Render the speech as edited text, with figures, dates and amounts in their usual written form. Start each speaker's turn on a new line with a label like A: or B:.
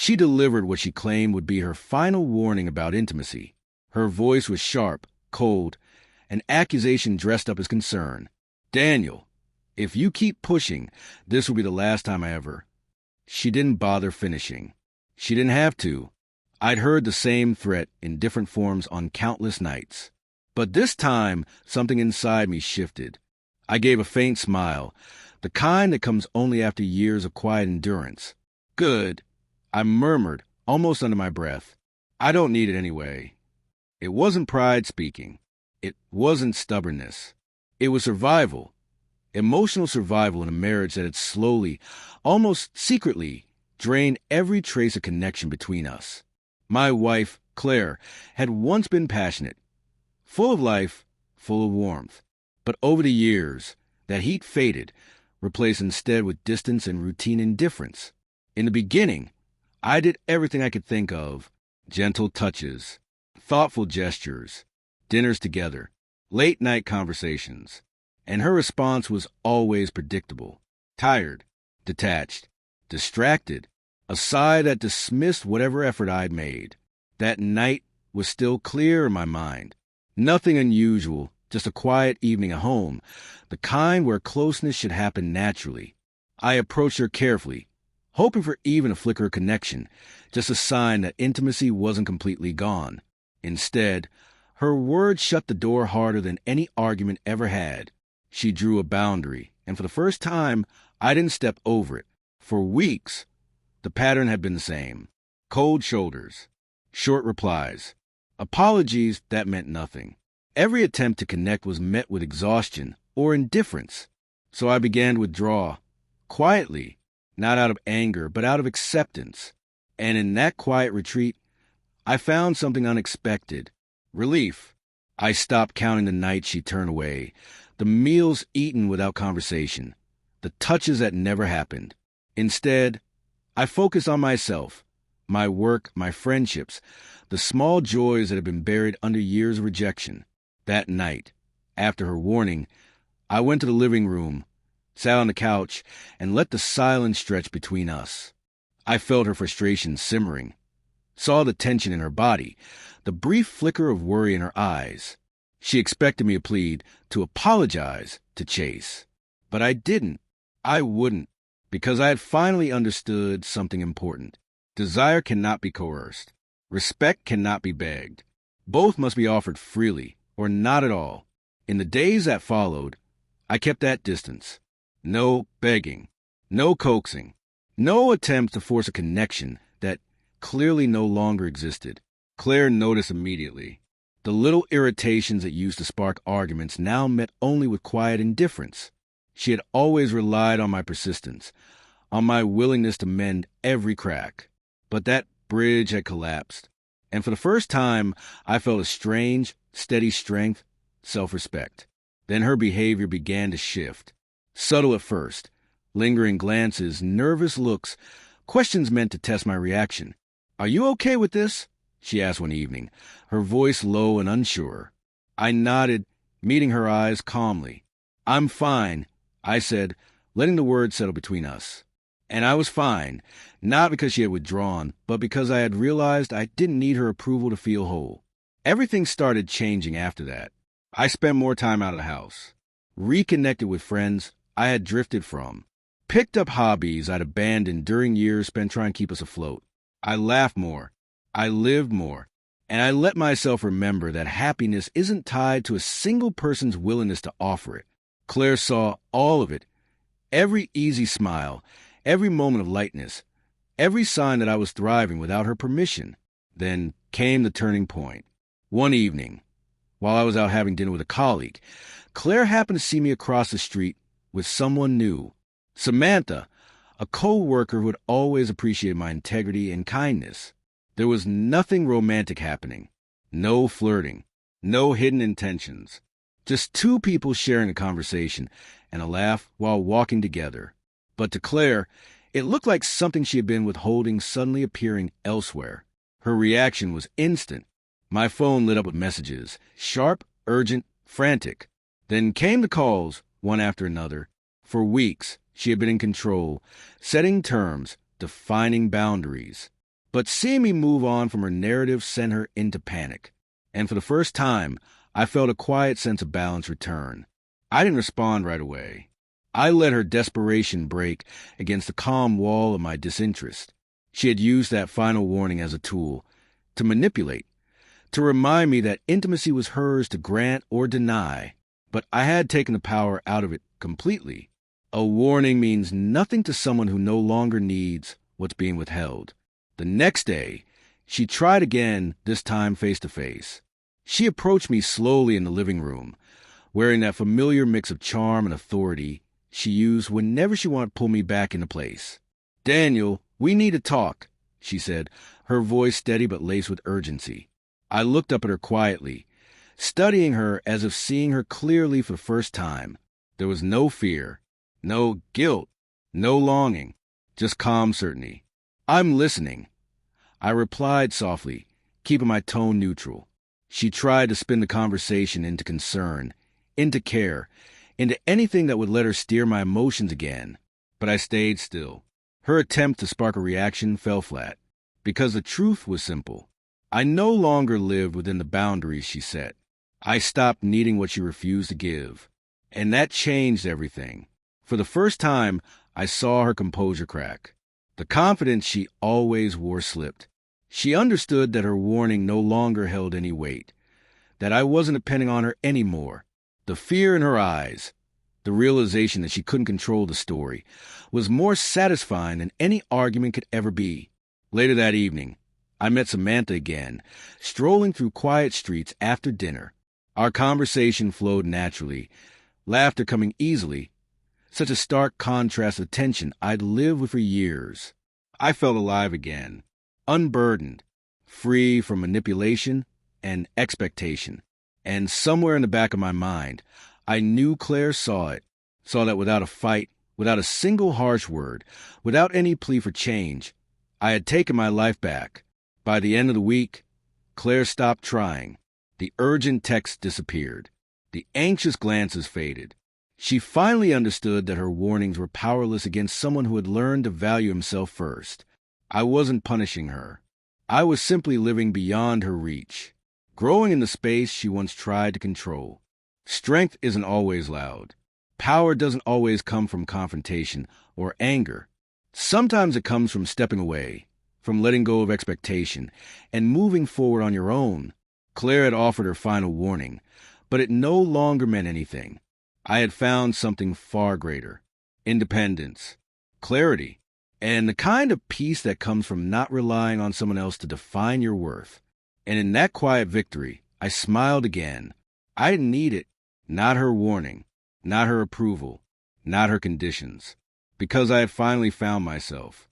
A: She delivered what she claimed would be her final warning about intimacy. Her voice was sharp, cold, an accusation dressed up as concern. "Daniel, if you keep pushing, this will be the last time I ever—" She didn't bother finishing. She didn't have to. I'd heard the same threat in different forms on countless nights. But this time, something inside me shifted. I gave a faint smile, the kind that comes only after years of quiet endurance. "Good," I murmured, almost under my breath. "I don't need it anyway." It wasn't pride speaking. It wasn't stubbornness. It was survival. Emotional survival in a marriage that had slowly, almost secretly, drained every trace of connection between us. My wife, Claire, had once been passionate, full of life, full of warmth. But over the years, that heat faded, replaced instead with distance and routine indifference. In the beginning, I did everything I could think of: gentle touches, thoughtful gestures, dinners together, late-night conversations. And her response was always predictable: tired, detached, distracted, a sigh that dismissed whatever effort I'd made. That night was still clear in my mind. Nothing unusual, just a quiet evening at home, the kind where closeness should happen naturally. I approached her carefully, hoping for even a flicker of connection, just a sign that intimacy wasn't completely gone. Instead, her words shut the door harder than any argument ever had. She drew a boundary, and for the first time, I didn't step over it. For weeks, the pattern had been the same: cold shoulders, short replies, apologies that meant nothing. Every attempt to connect was met with exhaustion or indifference. So I began to withdraw, quietly, not out of anger, but out of acceptance. And in that quiet retreat, I found something unexpected: relief. I stopped counting the nights she turned away, the meals eaten without conversation, the touches that never happened. Instead, I focused on myself, my work, my friendships, the small joys that had been buried under years of rejection. That night, after her warning, I went to the living room, sat on the couch, and let the silence stretch between us. I felt her frustration simmering, saw the tension in her body, the brief flicker of worry in her eyes. She expected me to plead, to apologize, to chase. But I didn't. I wouldn't, because I had finally understood something important. Desire cannot be coerced. Respect cannot be begged. Both must be offered freely, or not at all. In the days that followed, I kept that distance. No begging, no coaxing, no attempt to force a connection that clearly no longer existed. Claire noticed immediately. The little irritations that used to spark arguments now met only with quiet indifference. She had always relied on my persistence, on my willingness to mend every crack. But that bridge had collapsed, and for the first time, I felt a strange, steady strength, self-respect. Then her behavior began to shift. Subtle at first, lingering glances, nervous looks, questions meant to test my reaction. "Are you okay with this?" she asked one evening, her voice low and unsure. I nodded, meeting her eyes calmly. "I'm fine," I said, letting the words settle between us. And I was fine, not because she had withdrawn, but because I had realized I didn't need her approval to feel whole. Everything started changing after that. I spent more time out of the house, reconnected with friends I had drifted from, picked up hobbies I'd abandoned during years spent trying to keep us afloat. I laughed more, I lived more, and I let myself remember that happiness isn't tied to a single person's willingness to offer it. Claire saw all of it, every easy smile, every moment of lightness, every sign that I was thriving without her permission. Then came the turning point. One evening, while I was out having dinner with a colleague, Claire happened to see me across the street with someone new. Samantha, a co-worker who had always appreciated my integrity and kindness. There was nothing romantic happening, no flirting, no hidden intentions. Just two people sharing a conversation and a laugh while walking together. But to Claire, it looked like something she had been withholding suddenly appearing elsewhere. Her reaction was instant. My phone lit up with messages, sharp, urgent, frantic. Then came the calls, one after another. For weeks, she had been in control, setting terms, defining boundaries. But seeing me move on from her narrative sent her into panic. And for the first time, I felt a quiet sense of balance return. I didn't respond right away. I let her desperation break against the calm wall of my disinterest. She had used that final warning as a tool to manipulate, to remind me that intimacy was hers to grant or deny, but I had taken the power out of it completely. A warning means nothing to someone who no longer needs what's being withheld. The next day, she tried again, this time face to face. She approached me slowly in the living room, wearing that familiar mix of charm and authority she used whenever she wanted to pull me back into place. "Daniel, we need to talk," she said, her voice steady but laced with urgency. I looked up at her quietly, studying her as if seeing her clearly for the first time. There was no fear, no guilt, no longing, just calm certainty. "I'm listening," I replied softly, keeping my tone neutral. She tried to spin the conversation into concern, into care, into anything that would let her steer my emotions again, but I stayed still. Her attempt to spark a reaction fell flat, because the truth was simple. I no longer lived within the boundaries she set. I stopped needing what she refused to give, and that changed everything. For the first time, I saw her composure crack. The confidence she always wore slipped. She understood that her warning no longer held any weight, that I wasn't depending on her anymore. The fear in her eyes, the realization that she couldn't control the story, was more satisfying than any argument could ever be. Later that evening, I met Samantha again, strolling through quiet streets after dinner. Our conversation flowed naturally, laughter coming easily, such a stark contrast of tension I'd lived with for years. I felt alive again, unburdened, free from manipulation and expectation. And somewhere in the back of my mind, I knew Claire saw it, saw that without a fight, without a single harsh word, without any plea for change, I had taken my life back. By the end of the week, Claire stopped trying. The urgent texts disappeared. The anxious glances faded. She finally understood that her warnings were powerless against someone who had learned to value himself first. I wasn't punishing her. I was simply living beyond her reach, growing in the space she once tried to control. Strength isn't always loud. Power doesn't always come from confrontation or anger. Sometimes it comes from stepping away, from letting go of expectation, and moving forward on your own. Claire had offered her final warning, but it no longer meant anything. I had found something far greater: independence, clarity, and the kind of peace that comes from not relying on someone else to define your worth. And in that quiet victory, I smiled again. I didn't need it, not her warning, not her approval, not her conditions, because I had finally found myself.